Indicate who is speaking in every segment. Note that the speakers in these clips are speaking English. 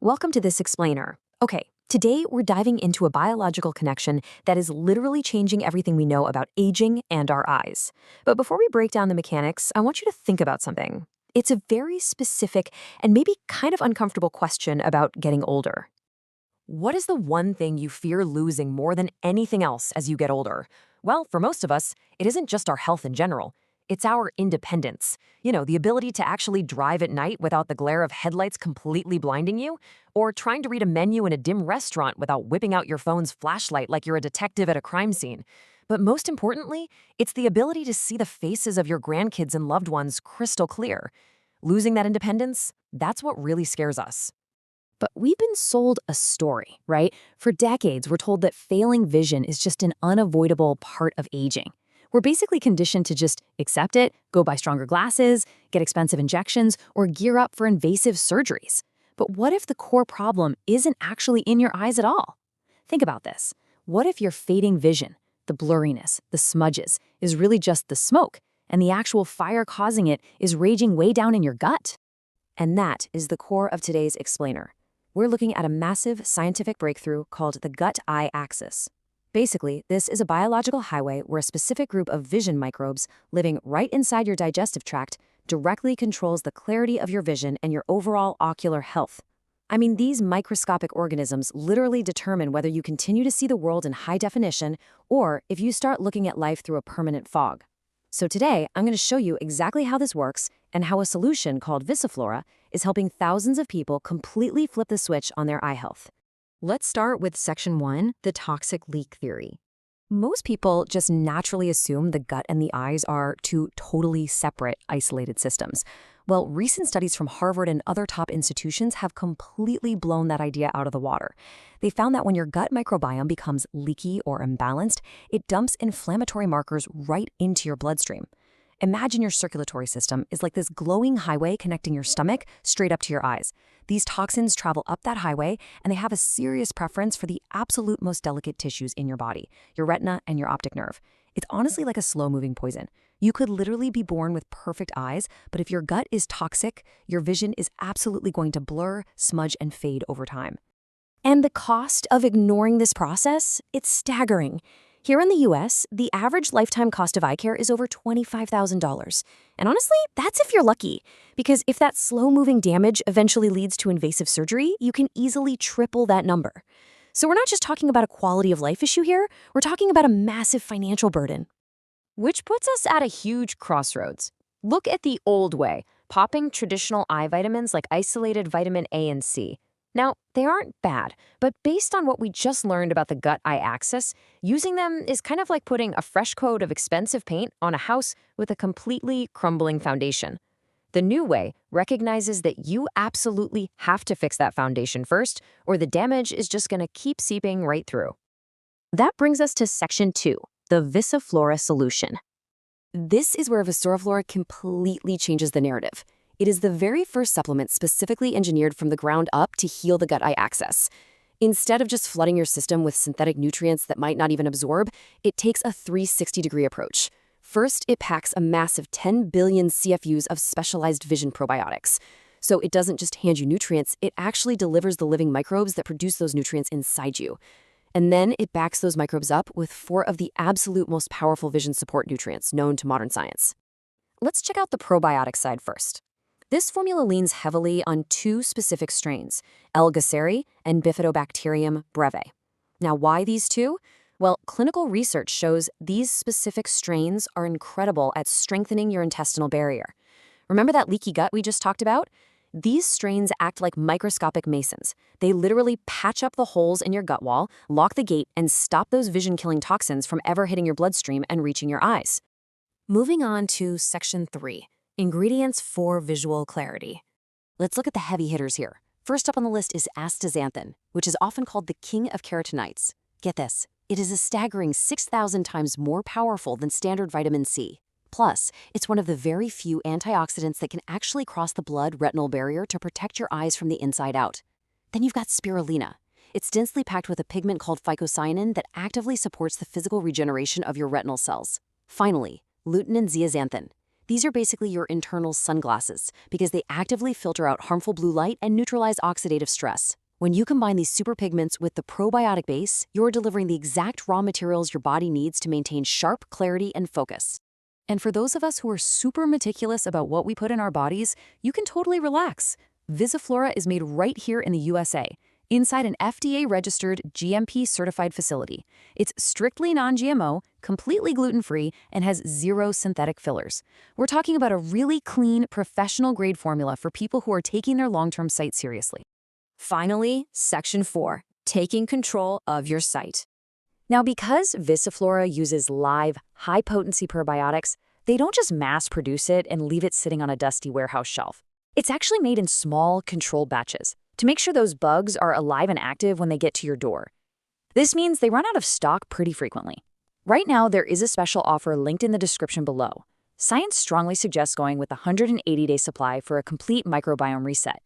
Speaker 1: Welcome to this explainer. Okay, today we're diving into a biological connection that is literally changing everything we know about aging and our eyes. But before we break down the mechanics, I want you to think about something. It's a very specific and maybe kind of uncomfortable question about getting older. What is the one thing you fear losing more than anything else as you get older? Well, for most of us, it isn't just our health in general. It's our independence. The ability to actually drive at night without the glare of headlights completely blinding you, or trying to read a menu in a dim restaurant without whipping out your phone's flashlight like you're a detective at a crime scene. But most importantly, it's the ability to see the faces of your grandkids and loved ones crystal clear. Losing that independence, that's what really scares us. But we've been sold a story, right? For decades, we're told that failing vision is just an unavoidable part of aging. We're basically conditioned to just accept it, go buy stronger glasses, get expensive injections, or gear up for invasive surgeries. But what if the core problem isn't actually in your eyes at all? Think about this. What if your fading vision, the blurriness, the smudges, is really just the smoke, and the actual fire causing it is raging way down in your gut? And that is the core of today's explainer. We're looking at a massive scientific breakthrough called the gut-eye axis. Basically, this is a biological highway where a specific group of vision microbes living right inside your digestive tract directly controls the clarity of your vision and your overall ocular health. I mean, these microscopic organisms literally determine whether you continue to see the world in high definition or if you start looking at life through a permanent fog. So today, I'm going to show you exactly how this works and how a solution called Visiflora is helping thousands of people completely flip the switch on their eye health. Let's start with Section 1, the toxic leak theory. Most people just naturally assume the gut and the eyes are two totally separate, isolated systems. Well, recent studies from Harvard and other top institutions have completely blown that idea out of the water. They found that when your gut microbiome becomes leaky or imbalanced, it dumps inflammatory markers right into your bloodstream. Imagine your circulatory system is like this glowing highway connecting your stomach straight up to your eyes. These toxins travel up that highway, and they have a serious preference for the absolute most delicate tissues in your body, your retina and your optic nerve. It's honestly like a slow-moving poison. You could literally be born with perfect eyes, but if your gut is toxic, your vision is absolutely going to blur, smudge, and fade over time. And the cost of ignoring this process? It's staggering. Here in the US, the average lifetime cost of eye care is over $25,000. And honestly, that's if you're lucky. Because if that slow-moving damage eventually leads to invasive surgery, you can easily triple that number. So we're not just talking about a quality of life issue here, we're talking about a massive financial burden. Which puts us at a huge crossroads. Look at the old way, popping traditional eye vitamins like isolated vitamin A and C. Now, they aren't bad, but based on what we just learned about the gut-eye axis, using them is kind of like putting a fresh coat of expensive paint on a house with a completely crumbling foundation. The new way recognizes that you absolutely have to fix that foundation first, or the damage is just going to keep seeping right through. That brings us to Section 2, the Visiflora solution. This is where Visiflora completely changes the narrative. It is the very first supplement specifically engineered from the ground up to heal the gut-eye axis. Instead of just flooding your system with synthetic nutrients that might not even absorb, it takes a 360-degree approach. First, it packs a massive 10 billion CFUs of specialized vision probiotics. So it doesn't just hand you nutrients, it actually delivers the living microbes that produce those nutrients inside you. And then it backs those microbes up with 4 of the absolute most powerful vision support nutrients known to modern science. Let's check out the probiotic side first. This formula leans heavily on 2 specific strains, L. Gasseri and Bifidobacterium breve. Now, why these 2? Well, clinical research shows these specific strains are incredible at strengthening your intestinal barrier. Remember that leaky gut we just talked about? These strains act like microscopic masons. They literally patch up the holes in your gut wall, lock the gate, and stop those vision-killing toxins from ever hitting your bloodstream and reaching your eyes. Moving on to Section 3. Ingredients for visual clarity. Let's look at the heavy hitters here. First up on the list is Astaxanthin, which is often called the king of carotenoids. Get this, it is a staggering 6,000 times more powerful than standard vitamin C. Plus, it's one of the very few antioxidants that can actually cross the blood-retinal barrier to protect your eyes from the inside out. Then you've got Spirulina. It's densely packed with a pigment called phycocyanin that actively supports the physical regeneration of your retinal cells. Finally, Lutein Zeaxanthin.
Speaker 2: These are basically your internal sunglasses because they actively filter out harmful blue light and neutralize oxidative stress. When you combine these superpigments with the probiotic base, you're delivering the exact raw materials your body needs to maintain sharp clarity and focus. And for those of us who are super meticulous about what we put in our bodies, you can totally relax. Visiflora is made right here in the USA, inside an FDA-registered, GMP-certified facility. It's strictly non-GMO, completely gluten-free, and has zero synthetic fillers. We're talking about a really clean, professional-grade formula for people who are taking their long-term sight seriously.
Speaker 1: Finally, Section 4, taking control of your sight. Now, because Visiflora uses live, high-potency probiotics, they don't just mass-produce it and leave it sitting on a dusty warehouse shelf. It's actually made in small, controlled batches to make sure those bugs are alive and active when they get to your door. This means they run out of stock pretty frequently. Right now, there is a special offer linked in the description below. Science strongly suggests going with a 180-day supply for a complete microbiome reset.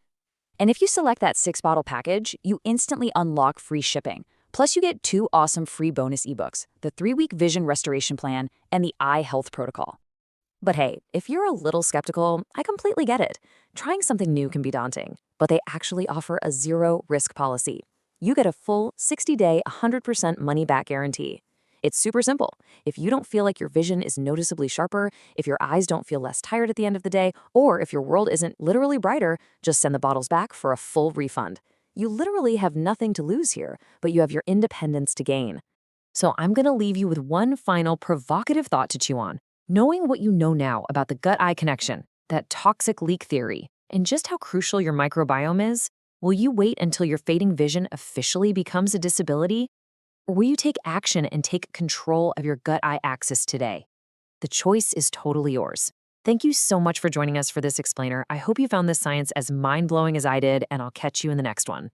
Speaker 1: And if you select that 6-bottle package, you instantly unlock free shipping. Plus, you get 2 awesome free bonus ebooks, the 3-week Vision Restoration Plan and the Eye Health Protocol. But hey, if you're a little skeptical, I completely get it. Trying something new can be daunting, but they actually offer a zero-risk policy. You get a full 60-day, 100% money-back guarantee. It's super simple. If you don't feel like your vision is noticeably sharper, if your eyes don't feel less tired at the end of the day, or if your world isn't literally brighter, just send the bottles back for a full refund. You literally have nothing to lose here, but you have your independence to gain. So I'm going to leave you with one final provocative thought to chew on. Knowing what you know now about the gut-eye connection, that toxic leak theory, and just how crucial your microbiome is, will you wait until your fading vision officially becomes a disability? Or will you take action and take control of your gut-eye axis today? The choice is totally yours. Thank you so much for joining us for this explainer. I hope you found this science as mind-blowing as I did, and I'll catch you in the next one.